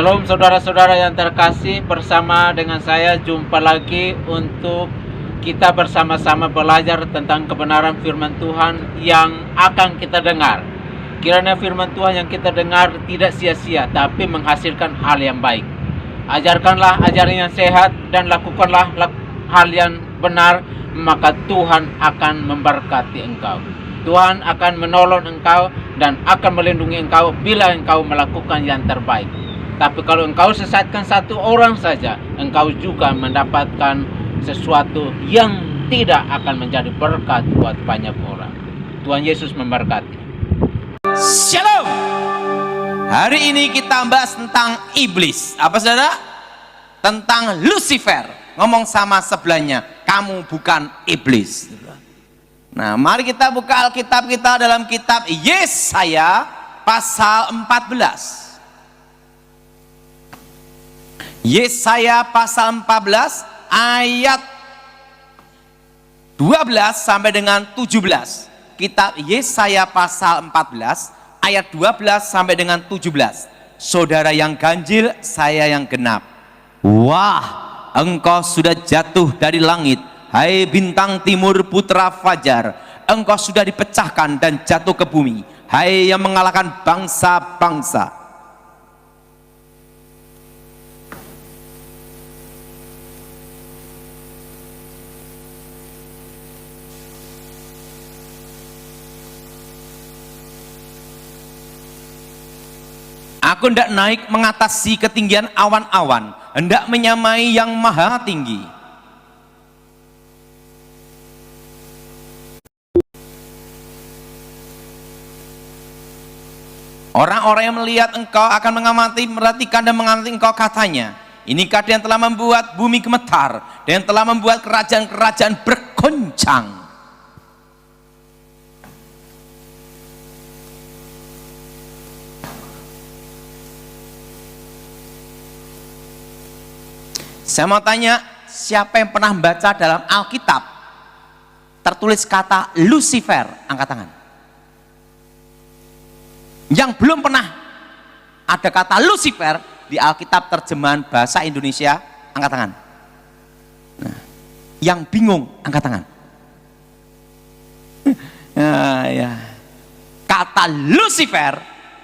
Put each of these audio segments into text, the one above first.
Shalom saudara-saudara yang terkasih, bersama dengan saya jumpa lagi untuk kita bersama-sama belajar tentang kebenaran firman Tuhan yang akan kita dengar. Kiranya firman Tuhan yang kita dengar tidak sia-sia, tapi menghasilkan hal yang baik. Ajarkanlah ajaran yang sehat dan lakukanlah hal yang benar, maka Tuhan akan memberkati engkau. Tuhan akan menolong engkau dan akan melindungi engkau bila engkau melakukan yang terbaik. Tapi kalau engkau sesatkan satu orang saja, engkau juga mendapatkan sesuatu yang tidak akan menjadi berkat buat banyak orang. Tuhan Yesus memberkati. Shalom. Hari ini kita bahas tentang iblis. Apa saudara? Tentang Lucifer. Ngomong sama sebelahnya, kamu bukan iblis. Nah, mari kita buka Alkitab kita dalam kitab Yesaya pasal 14. Yesaya pasal 14 ayat 12 sampai dengan 17. Kitab Yesaya pasal 14 ayat 12 sampai dengan 17. Saudara yang ganjil, saya yang genap. Wah, engkau sudah jatuh dari langit, hai bintang timur putra fajar. Engkau sudah dipecahkan dan jatuh ke bumi, hai yang mengalahkan bangsa-bangsa. Aku hendak naik mengatasi ketinggian awan-awan, hendak menyamai yang maha tinggi. Orang-orang yang melihat engkau akan mengamati, merhatikan dan mengamati engkau, katanya, inikah dia yang telah membuat bumi gemetar, dia yang telah membuat kerajaan-kerajaan bergoncang. Saya mau tanya, siapa yang pernah membaca dalam Alkitab tertulis kata Lucifer? Angkat tangan. Yang belum pernah ada kata Lucifer di Alkitab terjemahan bahasa Indonesia, angkat tangan. Nah, yang bingung, angkat tangan. Ya. Kata Lucifer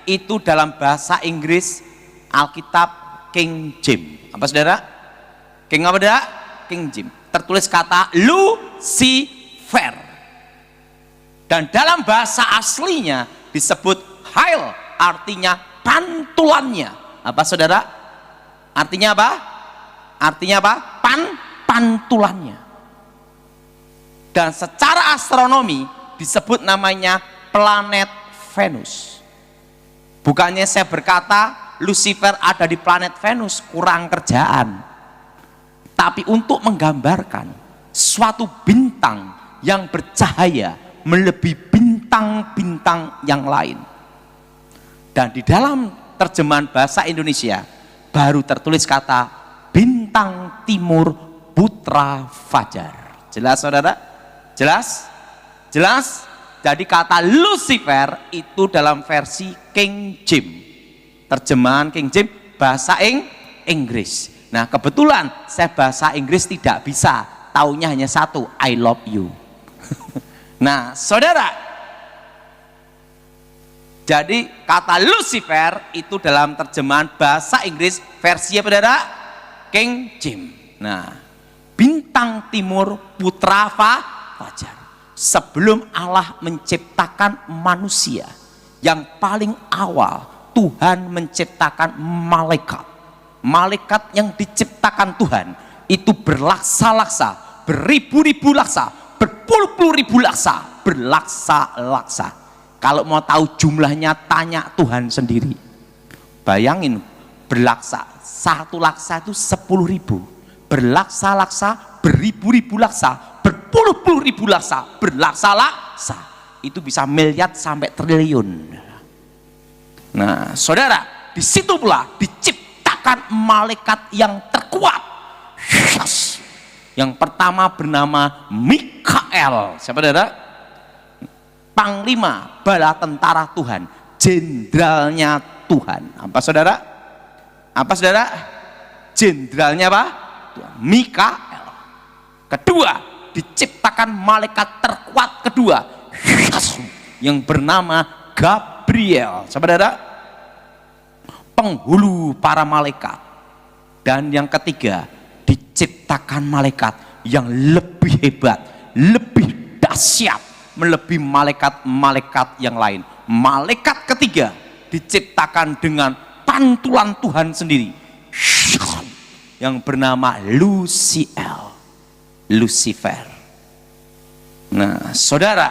itu dalam bahasa Inggris Alkitab King James. Apa saudara? King apa dah? King James. Tertulis kata Lucifer. Dan dalam bahasa aslinya disebut hail, artinya pantulannya. Apa saudara? Artinya apa? Artinya apa? Pantulannya. Dan secara astronomi disebut namanya planet Venus. Bukannya saya berkata Lucifer ada di planet Venus, kurang kerjaan. Tapi untuk menggambarkan suatu bintang yang bercahaya melebihi bintang-bintang yang lain. Dan di dalam terjemahan bahasa Indonesia baru tertulis kata bintang timur putra fajar. Jelas saudara? Jelas? Jelas? Jadi kata Lucifer itu dalam versi King James, terjemahan King James bahasa Inggris. Nah, kebetulan saya bahasa Inggris tidak bisa, taunya hanya satu, I love you. Nah, saudara, jadi kata Lucifer itu dalam terjemahan bahasa Inggris versi apa saudara? King James. Nah, bintang timur putra fajar. Sebelum Allah menciptakan manusia, yang paling awal Tuhan menciptakan malaikat. Malaikat yang diciptakan Tuhan itu berlaksa-laksa, beribu-ribu laksa, berpuluh-puluh ribu laksa, berlaksa-laksa. Kalau mau tahu jumlahnya, tanya Tuhan sendiri. Bayangin, berlaksa, satu laksa itu 10.000, berlaksa-laksa, beribu-ribu laksa, berpuluh-puluh ribu laksa, berlaksa-laksa, itu bisa miliar sampai triliun. Nah, saudara, di situ pula diciptakan malaikat yang terkuat. Yang pertama bernama Mikael. Siapa saudara? Panglima bala tentara Tuhan, jenderalnya Tuhan. Apa saudara? Apa saudara? Jenderalnya apa? Mikael. Kedua, diciptakan malaikat terkuat kedua yang bernama Gabriel, saudara, penghulu para malaikat. Dan yang ketiga, diciptakan malaikat yang lebih hebat, lebih dahsyat, melebihi malaikat-malaikat yang lain. Malaikat ketiga diciptakan dengan pantulan Tuhan sendiri yang bernama Lucifer. Nah, saudara,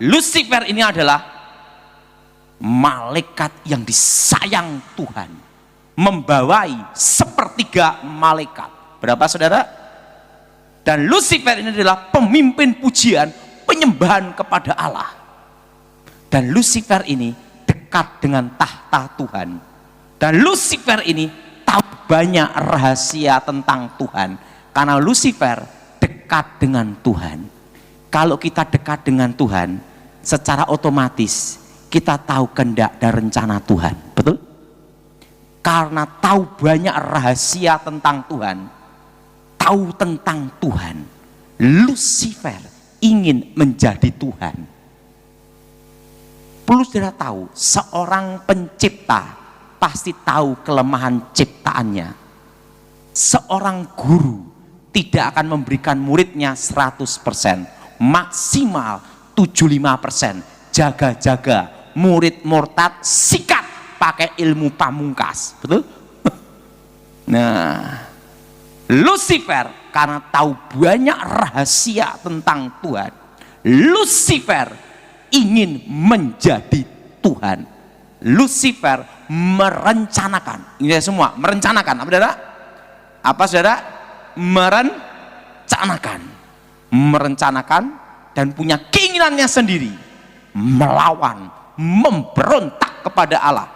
Lucifer ini adalah malaikat yang disayang Tuhan, membawai sepertiga malaikat. Berapa saudara? Dan Lucifer ini adalah pemimpin pujian, penyembahan kepada Allah. Dan Lucifer ini dekat dengan tahta Tuhan. Dan Lucifer ini tahu banyak rahasia tentang Tuhan, karena Lucifer dekat dengan Tuhan. Kalau kita dekat dengan Tuhan, secara otomatis kita tahu kehendak dan rencana Tuhan. Betul? Karena tahu banyak rahasia tentang Tuhan, tahu tentang Tuhan, Lucifer ingin menjadi Tuhan. Perlu saudara tahu, seorang pencipta pasti tahu kelemahan ciptaannya. Seorang guru tidak akan memberikan muridnya 100%, maksimal 75%. Jaga-jaga, murid murtad sikat pakai ilmu pamungkas. Betul? Nah, Lucifer karena tahu banyak rahasia tentang Tuhan, Lucifer ingin menjadi Tuhan. Lucifer merencanakan, ini semua merencanakan, apa saudara? Apa saudara? Merencanakan dan punya keinginannya sendiri, melawan, memberontak kepada Allah.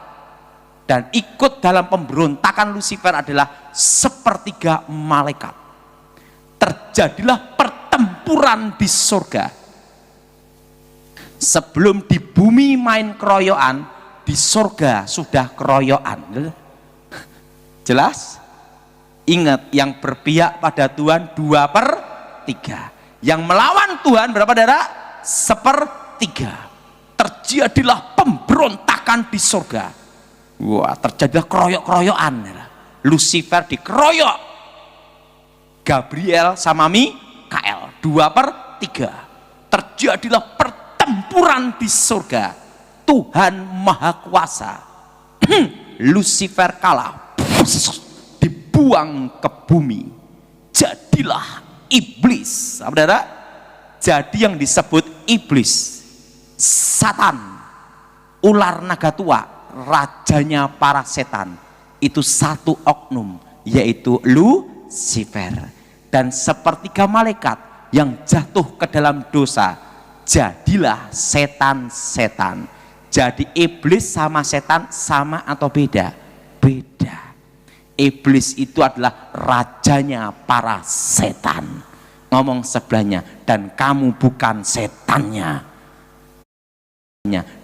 Dan ikut dalam pemberontakan Lucifer adalah sepertiga malaikat. Terjadilah pertempuran di surga. Sebelum di bumi main keroyokan, di surga sudah keroyokan. Jelas? Ingat, yang berpihak pada Tuhan 2/3. Yang melawan Tuhan berapa saudara? 1/3. Terjadilah pemberontakan di surga. Wah, terjadilah keroyok-keroyokan. Lucifer dikeroyok, Gabriel sama Mikael 2/3. Terjadilah pertempuran di surga. Tuhan Maha Kuasa. Lucifer kalah, dibuang ke bumi. Jadilah iblis. Saudara, jadi yang disebut iblis, Satan, ular naga tua, rajanya para setan, itu satu oknum, yaitu Lucifer. Dan sepertiga malaikat yang jatuh ke dalam dosa, jadilah setan-setan. Jadi iblis sama setan sama atau beda? Beda. Iblis itu adalah rajanya para setan. Ngomong sebelahnya, dan kamu bukan setannya.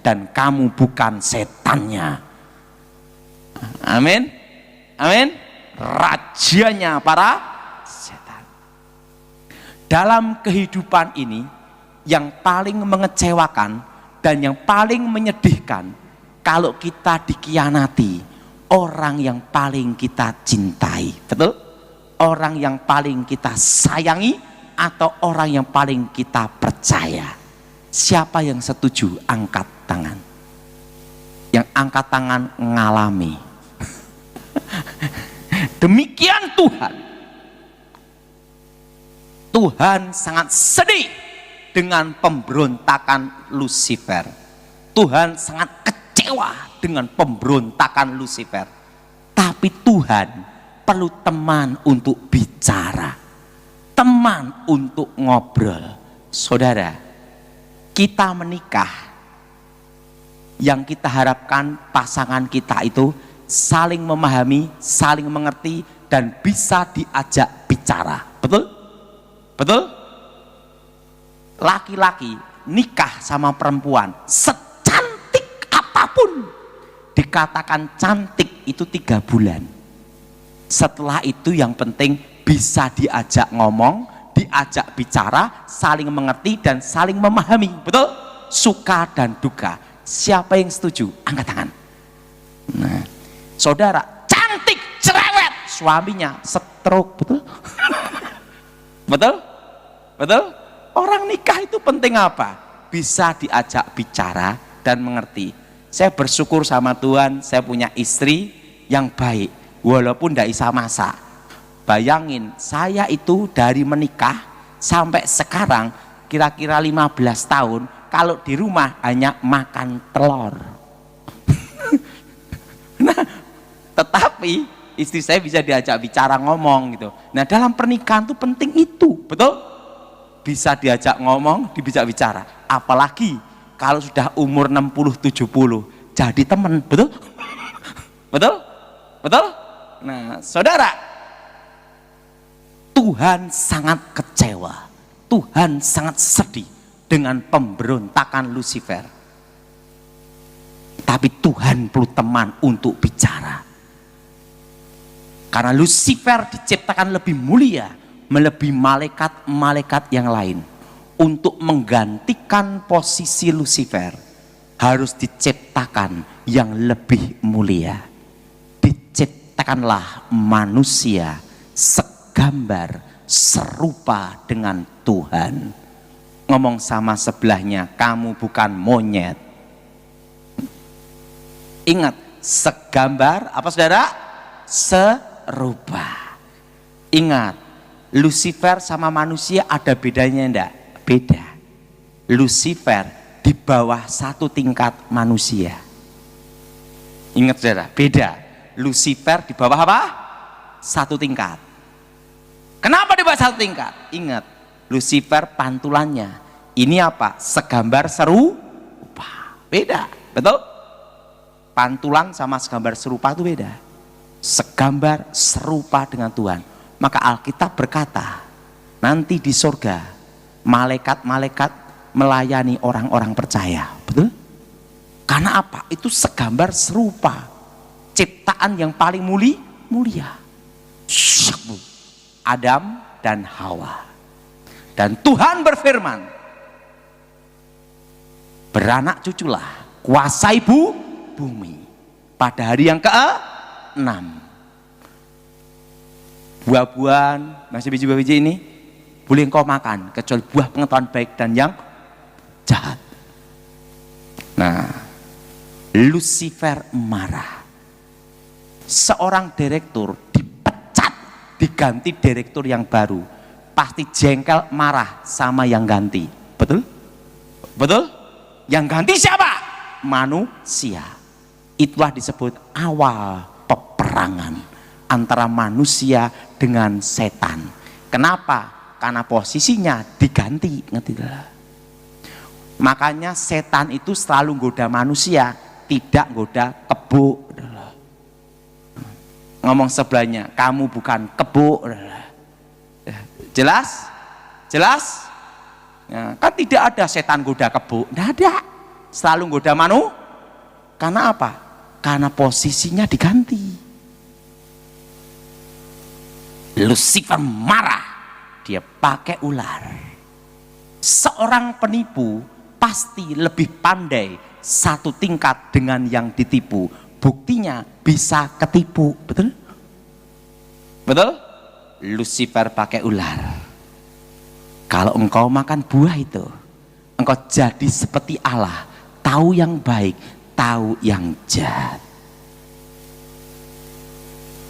Dan kamu bukan setannya. Amin. Amin. Rajanya para setan. Dalam kehidupan ini, yang paling mengecewakan dan yang paling menyedihkan, kalau kita dikhianati orang yang paling kita cintai. Betul? Orang yang paling kita sayangi atau orang yang paling kita percaya. Siapa yang setuju angkat tangan? Yang angkat tangan ngalami. Demikian Tuhan. Tuhan sangat sedih dengan pemberontakan Lucifer. Tuhan sangat kecewa dengan pemberontakan Lucifer. Tapi Tuhan perlu teman untuk bicara, teman untuk ngobrol. Saudara, kita menikah, yang kita harapkan pasangan kita itu saling memahami, saling mengerti, dan bisa diajak bicara. Betul? Betul? Laki-laki nikah sama perempuan secantik apapun, dikatakan cantik itu 3 bulan. Setelah itu yang penting bisa diajak ngomong, diajak bicara, saling mengerti dan saling memahami. Betul? Suka dan duka. Siapa yang setuju? Angkat tangan. Nah, saudara, cantik, cerewet, suaminya stroke. Betul? Betul? Betul? Orang nikah itu penting apa? Bisa diajak bicara dan mengerti. Saya bersyukur sama Tuhan, saya punya istri yang baik, walaupun tidak bisa masak. Bayangin, saya itu dari menikah sampai sekarang kira-kira 15 tahun, kalau di rumah hanya makan telur. Nah, tetapi istri saya bisa diajak bicara, ngomong gitu. Nah, dalam pernikahan itu penting itu, betul? Bisa diajak ngomong, bisa bicara. Apalagi kalau sudah umur 60-70, jadi teman, betul? Betul? Betul? Nah, saudara, Tuhan sangat kecewa, Tuhan sangat sedih dengan pemberontakan Lucifer. Tapi Tuhan perlu teman untuk bicara. Karena Lucifer diciptakan lebih mulia, melebihi malaikat-malaikat yang lain. Untuk menggantikan posisi Lucifer, harus diciptakan yang lebih mulia. Diciptakanlah manusia segambar serupa dengan Tuhan. Ngomong sama sebelahnya, kamu bukan monyet. Ingat, segambar apa saudara? Serupa. Ingat, Lucifer sama manusia ada bedanya enggak? Beda. Lucifer di bawah 1 tingkat manusia. Ingat saudara, beda. Lucifer di bawah apa? 1 tingkat. Kenapa di bawah 1 tingkat? Ingat, Lucifer pantulannya ini apa? Segambar serupa. Beda, betul? Pantulan sama segambar serupa itu beda. Segambar serupa dengan Tuhan. Maka Alkitab berkata, nanti di surga malaikat-malaikat melayani orang-orang percaya. Betul? Karena apa? Itu segambar serupa. Ciptaan yang paling mulia. Adam dan Hawa. Dan Tuhan berfirman, beranak cuculah, kuasai bumi. Pada hari yang ke-6. Buah-buahan, masih biji-biji ini boleh engkau makan, kecuali buah pengetahuan baik dan yang jahat. Nah, Lucifer marah. Seorang direktur dipecat, diganti direktur yang baru. Pasti jengkel, marah sama yang ganti. Betul? Betul? Yang ganti siapa? Manusia. Itulah disebut awal peperangan antara manusia dengan setan. Kenapa? Karena posisinya diganti, ngerti lah. Makanya setan itu selalu goda manusia, tidak goda kebo. Ngomong sebelahnya, kamu bukan kebo. Jelas? Jelas? Ya, kan tidak ada setan goda kebo, tidak ada. Selalu goda karena apa? Karena posisinya diganti. Lucifer marah. Dia pakai ular. Seorang penipu pasti lebih pandai 1 tingkat dengan yang ditipu. Buktinya bisa ketipu. Betul? Betul? Lucifer pakai ular. Kalau engkau makan buah itu, engkau jadi seperti Allah, tahu yang baik, tahu yang jahat.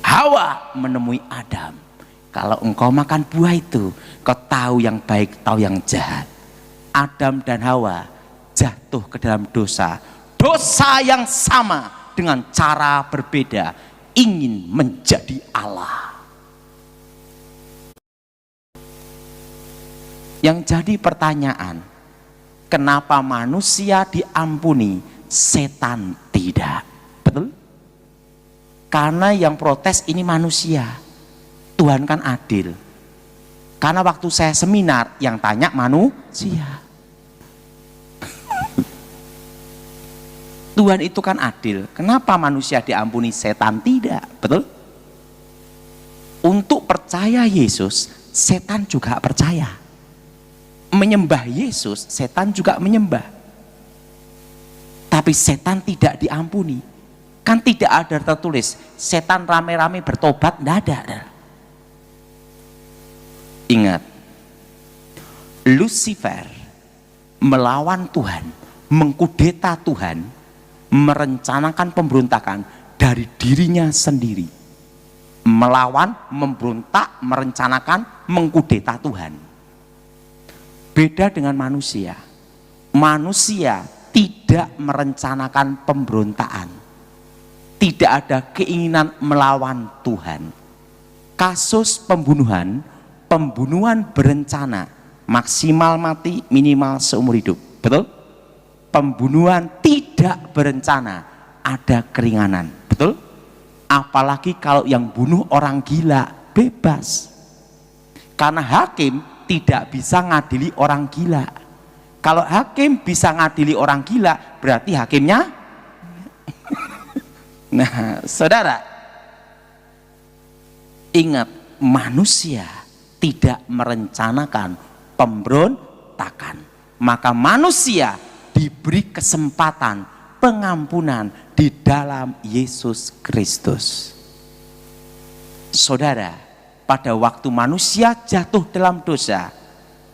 Hawa menemui Adam. Kalau engkau makan buah itu, kau tahu yang baik, tahu yang jahat. Adam dan Hawa jatuh ke dalam dosa. Dosa yang sama dengan cara berbeda, ingin menjadi Allah. Yang jadi pertanyaan, kenapa manusia diampuni, setan tidak? Betul? Karena yang protes ini manusia. Tuhan kan adil. Karena waktu saya seminar yang tanya manusia. Tuhan itu kan adil. Kenapa manusia diampuni, setan tidak? Betul? Untuk percaya Yesus, setan juga percaya. Menyembah Yesus, setan juga menyembah. Tapi setan tidak diampuni. Kan tidak ada tertulis setan rame-rame bertobat, tidak ada. Ingat, Lucifer melawan Tuhan, mengkudeta Tuhan, merencanakan pemberontakan dari dirinya sendiri. Melawan, memberontak, merencanakan, mengkudeta Tuhan. Beda dengan manusia. Manusia tidak merencanakan pemberontakan. Tidak ada keinginan melawan Tuhan. Kasus pembunuhan berencana, maksimal mati, minimal seumur hidup. Betul? Pembunuhan tidak berencana, ada keringanan. Betul? Apalagi kalau yang bunuh orang gila, bebas. Karena hakim tidak bisa ngadili orang gila. Kalau hakim bisa ngadili orang gila, berarti hakimnya nah, saudara, ingat, manusia tidak merencanakan pemberontakan. Maka manusia diberi kesempatan pengampunan di dalam Yesus Kristus. Saudara, pada waktu manusia jatuh dalam dosa,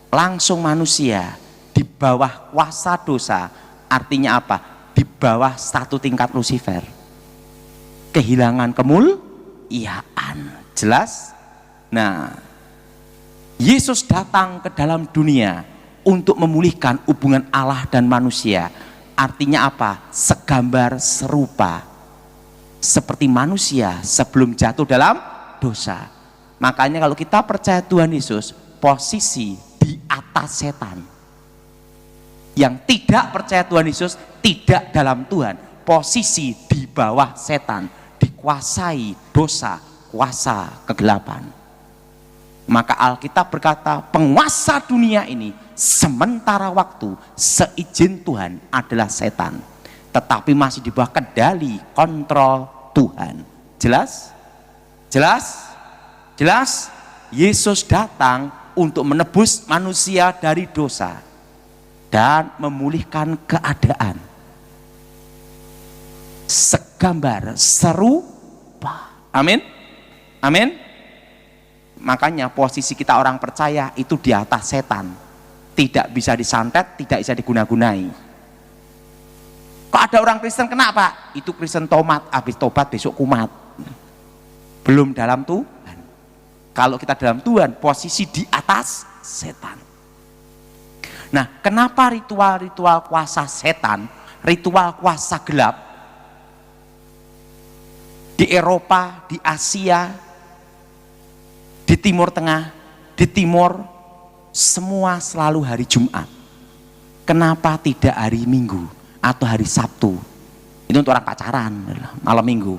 langsung manusia di bawah kuasa dosa. Artinya apa? Di bawah satu tingkat Lucifer. Kehilangan kemuliaan. Jelas? Nah, Yesus datang ke dalam dunia untuk memulihkan hubungan Allah dan manusia. Artinya apa? Segambar serupa seperti manusia sebelum jatuh dalam dosa. Makanya kalau kita percaya Tuhan Yesus, posisi di atas setan. Yang tidak percaya Tuhan Yesus tidak dalam Tuhan, posisi di bawah setan, dikuasai dosa, kuasa kegelapan. Maka Alkitab berkata, penguasa dunia ini sementara waktu seizin Tuhan adalah setan, tetapi masih di bawah kendali kontrol Tuhan. Jelas? Jelas? Jelas? Yesus datang untuk menebus manusia dari dosa dan memulihkan keadaan. Segambar, serupa. Amin? Amin? Makanya posisi kita orang percaya itu di atas setan. Tidak bisa disantet, tidak bisa diguna-gunai. Kok ada orang Kristen kenapa? Itu Kristen tomat, habis tobat besok kumat. Belum dalam Tuhan. Kalau kita dalam Tuhan, posisi di atas setan. Nah, kenapa ritual-ritual kuasa setan, ritual kuasa gelap di Eropa, di Asia, di Timur Tengah, di Timur, semua selalu hari Jumat. Kenapa tidak hari Minggu atau hari Sabtu? Itu untuk orang pacaran, malam Minggu.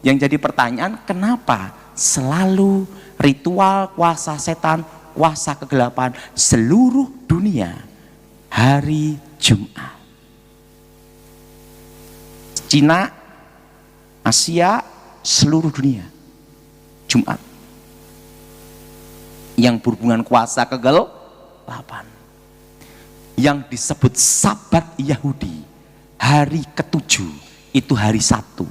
Yang jadi pertanyaan, kenapa selalu ritual kuasa setan, kuasa kegelapan seluruh dunia hari Jumat? Cina, Asia, seluruh dunia Jumat. Yang berhubungan kuasa kegelapan, yang disebut Sabat Yahudi, hari ketujuh itu hari Sabtu.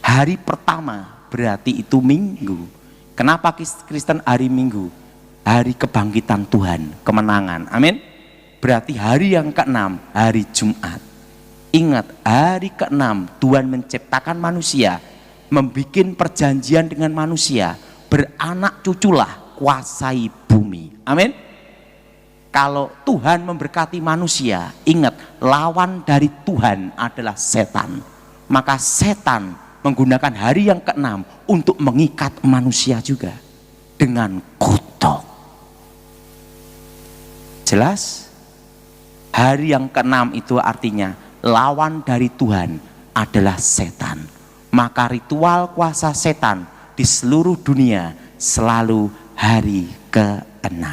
Hari pertama berarti itu Minggu. Kenapa Kristen hari Minggu? Hari kebangkitan Tuhan, kemenangan. Amin. Berarti hari yang keenam hari Jumat. Ingat, hari keenam Tuhan menciptakan manusia, membuat perjanjian dengan manusia, beranak cuculah, kuasai bumi. Amin. Kalau Tuhan memberkati manusia, ingat, lawan dari Tuhan adalah setan. Maka setan menggunakan hari yang keenam untuk mengikat manusia juga dengan kutuk. Jelas? Hari yang keenam itu artinya lawan dari Tuhan adalah setan. Maka ritual kuasa setan di seluruh dunia selalu hari ke-6.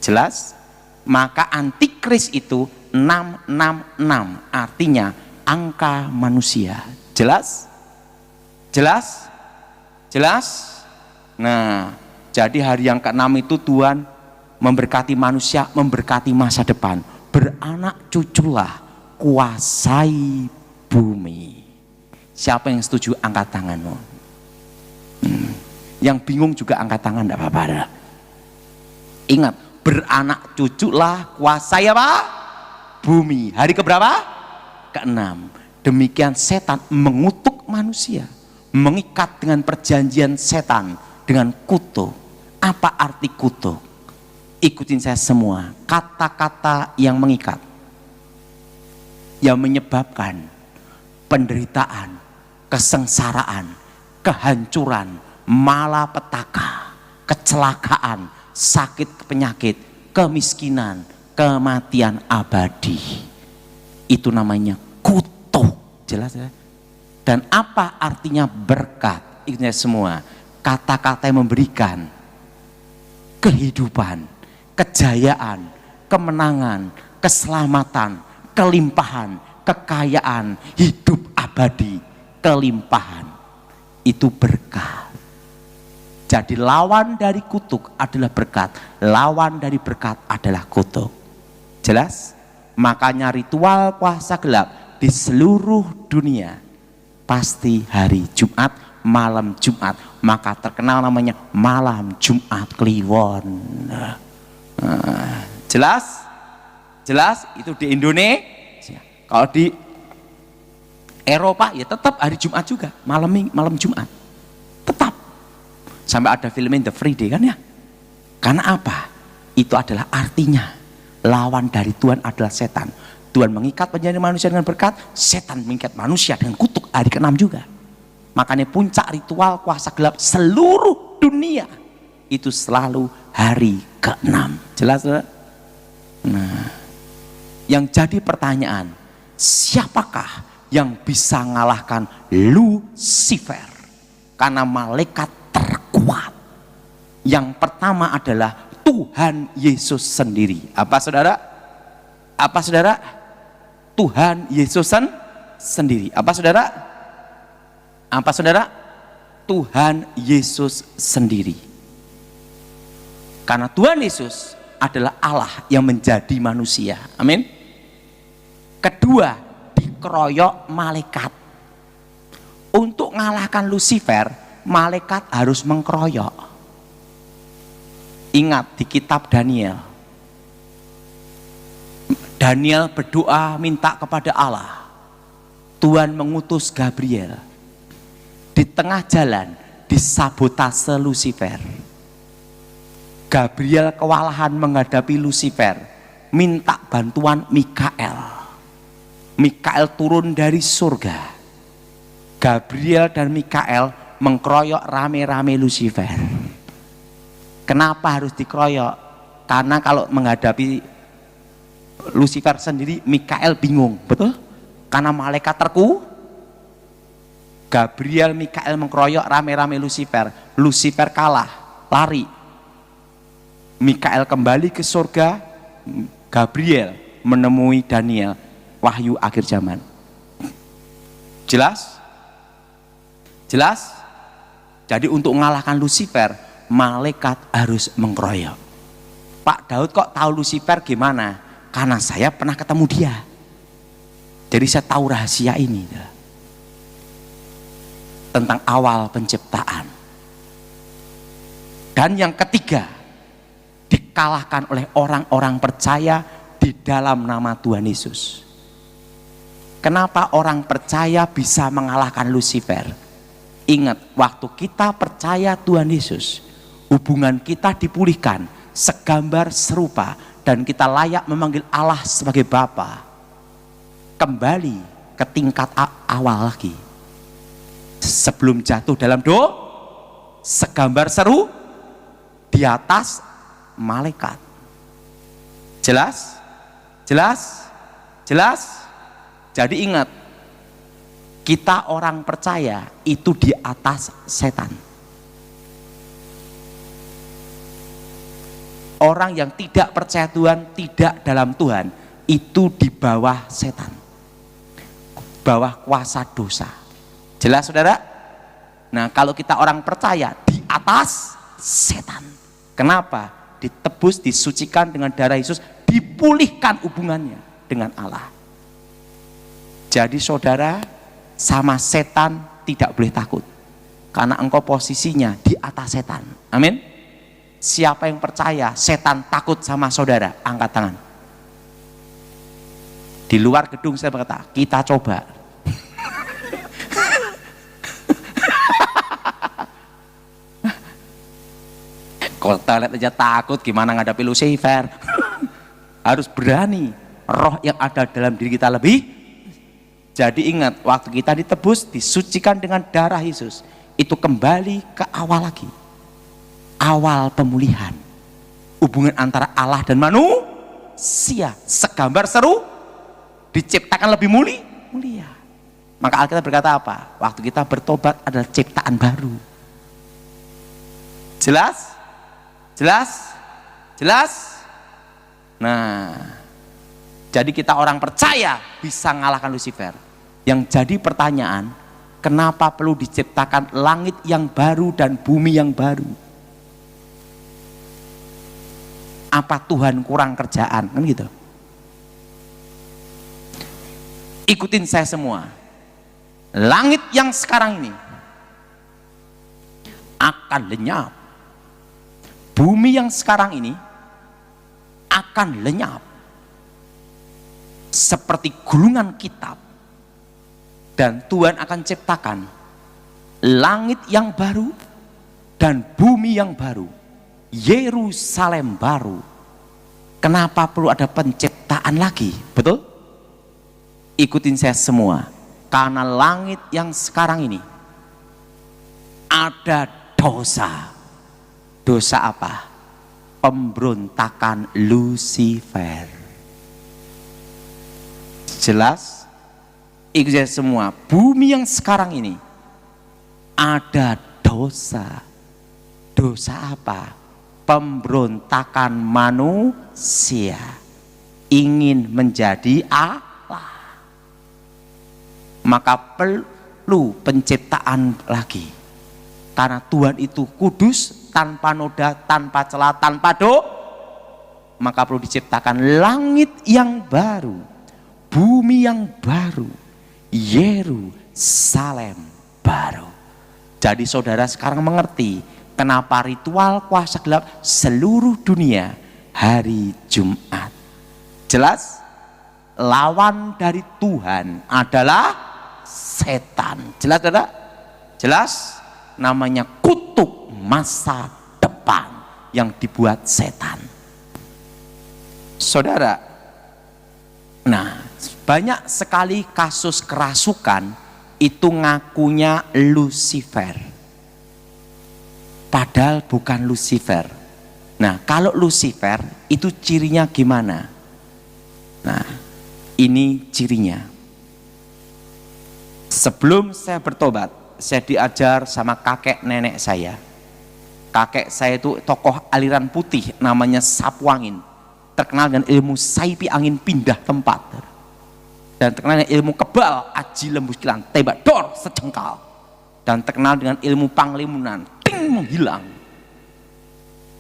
Jelas? Maka antikris itu 666, artinya angka manusia. Jelas? Jelas? Jelas? Nah, jadi hari yang ke-6 itu Tuhan memberkati manusia, memberkati masa depan. Beranak cuculah, kuasai bumi. Siapa yang setuju angkat tanganmu? Yang bingung juga angkat tangan, tidak apa-apa. Ingat, beranak cuculah, kuasai apa? Bumi. Hari keberapa? Ke-6. Demikian setan mengutuk manusia, mengikat dengan perjanjian setan dengan kutuk. Apa arti kutuk? Ikutin saya semua. Kata-kata yang mengikat, yang menyebabkan penderitaan, kesengsaraan, kehancuran, malapetaka, kecelakaan, sakit penyakit, kemiskinan, kematian abadi. Itu namanya kutuk. Jelas ya? Dan apa artinya berkat? Ikutin saya semua. Kata-kata yang memberikan kehidupan, kejayaan, kemenangan, keselamatan, kelimpahan, kekayaan, hidup abadi, kelimpahan. Itu berkat. Jadi lawan dari kutuk adalah berkat, lawan dari berkat adalah kutuk. Jelas? Makanya ritual puasa gelap di seluruh dunia pasti hari Jumat, malam Jumat, maka terkenal namanya malam Jumat Kliwon. Jelas? Jelas? Itu di Indonesia. Kalau di Eropa ya tetap hari Jumat juga, malam Jumat. Tetap. Sampai ada filmnya The Friday kan ya. Karena apa? Itu adalah artinya lawan dari Tuhan adalah setan. Tuhan mengikat perjanjian manusia dengan berkat, setan mengikat manusia dengan kutuk hari ke-6 juga. Makanya puncak ritual kuasa gelap seluruh dunia itu selalu hari ke-6. Jelas? Nah, yang jadi pertanyaan, siapakah yang bisa mengalahkan Lucifer? Karena malaikat terkuat. Yang pertama adalah Tuhan Yesus sendiri. Apa saudara? Apa saudara? Tuhan Yesus sendiri. Apa saudara? Apa saudara? Tuhan Yesus sendiri. Karena Tuhan Yesus adalah Allah yang menjadi manusia. Amin. Kedua, dikeroyok malaikat. Untuk mengalahkan Lucifer, malaikat harus mengkeroyok. Ingat di kitab Daniel. Daniel berdoa minta kepada Allah. Tuhan mengutus Gabriel. Di tengah jalan disabotase Lucifer. Gabriel kewalahan menghadapi Lucifer, minta bantuan Mikael. Mikael turun dari surga. Gabriel dan Mikael mengkeroyok rame-rame Lucifer. Kenapa harus dikeroyok? Karena kalau menghadapi Lucifer sendiri, Mikael bingung, betul? Karena malaikat Gabriel, Mikael mengkeroyok rame-rame Lucifer. Lucifer kalah, lari. Mikael kembali ke surga. Gabriel menemui Daniel, wahyu akhir zaman. Jelas? Jelas? Jadi untuk mengalahkan Lucifer, malaikat harus mengkeroyok. Pak Daud kok tahu Lucifer gimana? Karena saya pernah ketemu dia. Jadi saya tahu rahasia ini. Tentang awal penciptaan. Dan yang ketiga, dikalahkan oleh orang-orang percaya di dalam nama Tuhan Yesus. Kenapa orang percaya bisa mengalahkan Lucifer? Ingat, waktu kita percaya Tuhan Yesus, hubungan kita dipulihkan, segambar serupa, dan kita layak memanggil Allah sebagai Bapa. Kembali ke tingkat awal lagi. Sebelum jatuh dalam segambar seru di atas malaikat. Jelas? Jelas? Jelas? Jadi ingat, kita orang percaya itu di atas setan. Orang yang tidak percaya Tuhan, tidak dalam Tuhan, itu di bawah setan. bawah kuasa dosa. Jelas saudara? Nah, kalau kita orang percaya di atas setan. Kenapa? Ditebus, disucikan dengan darah Yesus, dipulihkan hubungannya dengan Allah. Jadi saudara, sama setan tidak boleh takut, karena engkau posisinya di atas setan. Amin. Siapa yang percaya setan takut sama saudara, angkat tangan. Di luar gedung saya berkata, kita coba. Kota lihat aja takut, gimana ngadapi Lucifer? Harus berani. Roh yang ada dalam diri kita lebih. Jadi ingat, waktu kita ditebus, disucikan dengan darah Yesus, itu kembali ke awal lagi. Awal pemulihan. Hubungan antara Allah dan manusia. Segambar seru, diciptakan lebih mulia. Maka Alkitab berkata apa? Waktu kita bertobat adalah ciptaan baru. Jelas? Jelas? Jelas? Nah, jadi kita orang percaya bisa mengalahkan Lucifer. Yang jadi pertanyaan, kenapa perlu diciptakan langit yang baru dan bumi yang baru? Apa Tuhan kurang kerjaan? Kan gitu. Ikutin saya semua. Langit yang sekarang ini akan lenyap. Bumi yang sekarang ini akan lenyap seperti gulungan kitab, dan Tuhan akan ciptakan langit yang baru dan bumi yang baru, Yerusalem baru. Kenapa perlu ada penciptaan lagi? Betul? Ikutin saya semua. Karena langit yang sekarang ini ada dosa. Dosa apa? Pemberontakan Lucifer. Jelas? Ikut saya semua. Bumi yang sekarang ini ada dosa. Dosa apa? Pemberontakan manusia ingin menjadi Allah. Maka perlu penciptaan lagi. Karena Tuhan itu kudus, tanpa noda, tanpa celah, tanpa maka perlu diciptakan langit yang baru, bumi yang baru, Yerusalem baru. Jadi saudara sekarang mengerti kenapa ritual kuasa gelap seluruh dunia hari Jumat. Jelas? Lawan dari Tuhan adalah setan. Jelas saudara? Jelas? Namanya kutuk masa depan yang dibuat setan. Saudara, nah banyak sekali kasus kerasukan itu ngakunya Lucifer, padahal bukan Lucifer. Nah, kalau Lucifer itu cirinya gimana? Nah, ini cirinya. Sebelum saya bertobat, saya diajar sama kakek nenek saya. Kakek saya itu tokoh aliran putih, namanya Sapu Angin, terkenal dengan ilmu saipi angin pindah tempat, dan terkenal dengan ilmu kebal, aji lembus kilan, tembak dor sejengkal, dan terkenal dengan ilmu panglimunan, ting menghilang.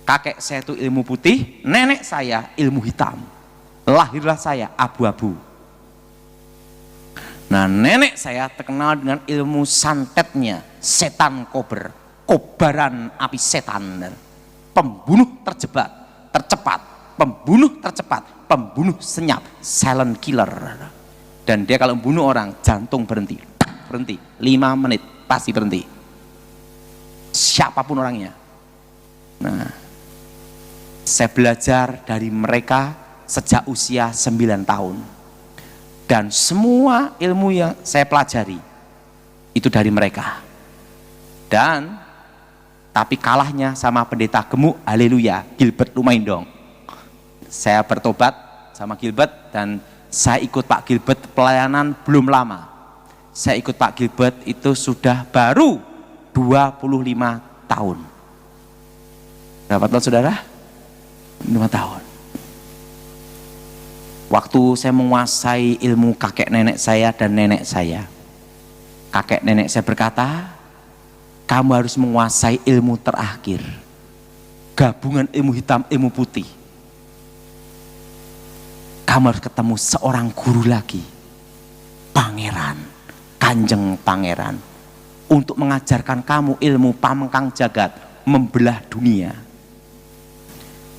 Kakek saya itu ilmu putih, nenek saya ilmu hitam. Lahirlah saya abu-abu. Nah, nenek saya terkenal dengan ilmu santetnya, setan kober, kobaran api setan, pembunuh tercepat, pembunuh tercepat, pembunuh senyap, silent killer. Dan dia kalau membunuh orang, jantung berhenti, 5 menit pasti berhenti, siapapun orangnya. Nah, saya belajar dari mereka sejak usia 9 tahun. Dan semua ilmu yang saya pelajari itu dari mereka. Dan tapi kalahnya sama pendeta gemuk, haleluya, Gilbert Lumaindong. Saya bertobat sama Gilbert, dan saya ikut Pak Gilbert pelayanan belum lama. Saya ikut Pak Gilbert itu sudah baru 25 tahun. Berapa tahun saudara? 5 tahun. Waktu saya menguasai ilmu kakek nenek saya dan nenek saya, kakek nenek saya berkata, kamu harus menguasai ilmu terakhir, gabungan ilmu hitam, ilmu putih. Kamu harus ketemu seorang guru lagi, pangeran, kanjeng pangeran, untuk mengajarkan kamu ilmu pamengkang jagat, membelah dunia.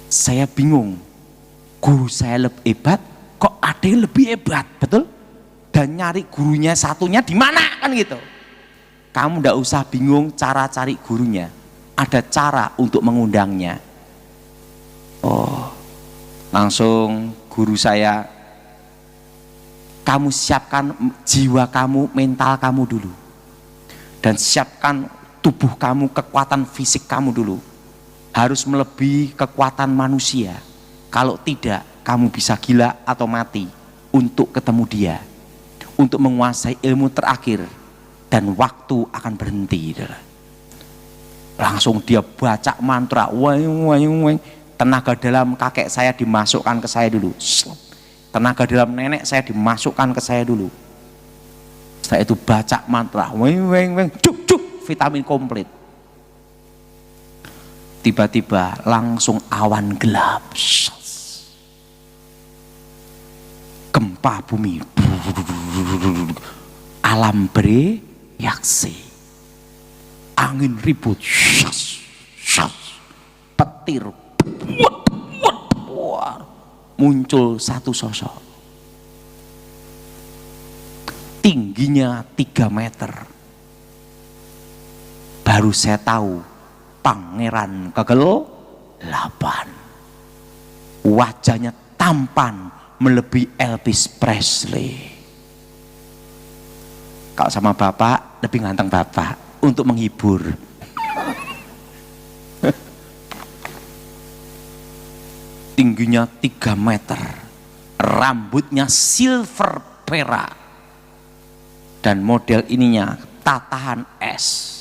Saya bingung, guru saya lebih hebat, kok ada yang lebih hebat, betul? Dan nyari gurunya satunya di mana kan gitu. Kamu ndak usah bingung cara cari gurunya, ada cara untuk mengundangnya. Oh, langsung guru saya, kamu siapkan jiwa kamu, mental kamu dulu, dan siapkan tubuh kamu, kekuatan fisik kamu dulu, harus melebihi kekuatan manusia. Kalau tidak, kamu bisa gila atau mati untuk ketemu dia, untuk menguasai ilmu terakhir, dan waktu akan berhenti. Langsung dia baca mantra, tenaga dalam kakek saya dimasukkan ke saya dulu, tenaga dalam nenek saya dimasukkan ke saya dulu. Setelah itu baca mantra, vitamin komplit. Tiba-tiba langsung awan gelap, gempa bumi, alam bereaksi, angin ribut, petir, muncul satu sosok, tingginya 3 meter. Baru saya tahu, pangeran kegelapan. Wajahnya tampan melebihi Elvis Presley. Kalau sama bapak, lebih ganteng bapak, untuk menghibur. Tingginya 3 meter, rambutnya silver perak, dan model ininya tatahan es,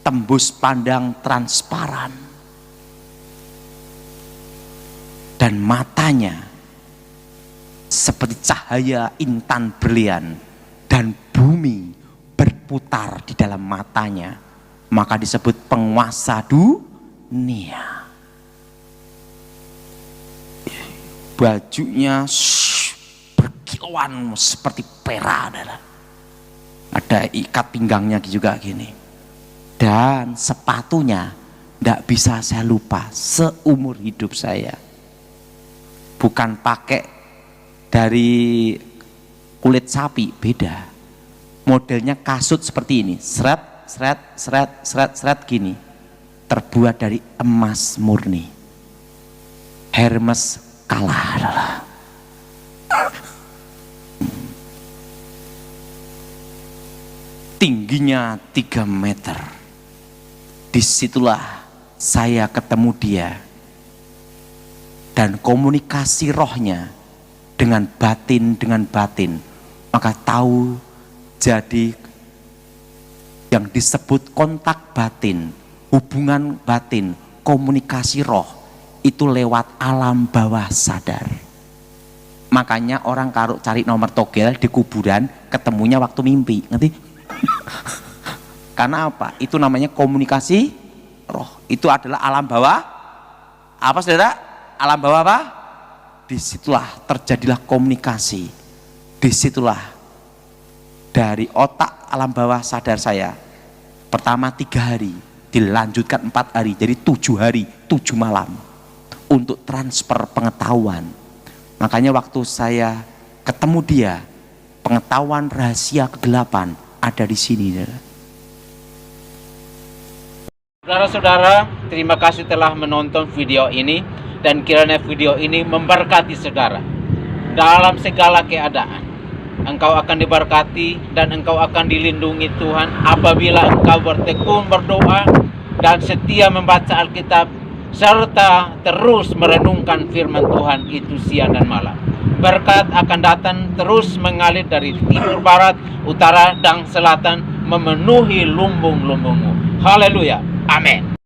tembus pandang transparan, dan matanya seperti cahaya intan berlian, dan bumi berputar di dalam matanya, maka disebut penguasa dunia. Bajunya berkilauan seperti perak, ada ikat pinggangnya juga gini, dan sepatunya tidak bisa saya lupa seumur hidup saya. Bukan pakai dari kulit sapi, beda. Modelnya kasut seperti ini, seret seret seret seret seret gini, terbuat dari emas murni. Hermes kalah. Tingginya 3 meter. Disitulah saya ketemu dia, dan komunikasi rohnya dengan batin, maka tahu jadi yang disebut kontak batin, hubungan batin, komunikasi roh itu lewat alam bawah sadar. Makanya orang kalau cari nomor togel di kuburan ketemunya waktu mimpi, ngerti? Karena apa? Itu namanya komunikasi roh. Itu adalah alam bawah apa, saudara? Alam bawah apa? Disitulah terjadilah komunikasi. Disitulah dari otak alam bawah sadar saya, pertama 3 hari, dilanjutkan 4 hari, jadi 7 hari 7 malam untuk transfer pengetahuan. Makanya waktu saya ketemu dia, pengetahuan rahasia kegelapan ada di sini. Saudara-saudara, terima kasih telah menonton video ini, dan kiranya video ini memberkati saudara. Dalam segala keadaan, engkau akan diberkati dan engkau akan dilindungi Tuhan apabila engkau bertekun berdoa dan setia membaca Alkitab, serta terus merenungkan firman Tuhan itu siang dan malam. Berkat akan datang terus mengalir dari timur, barat, utara, dan selatan, memenuhi lumbung-lumbungmu. Haleluya. Amin.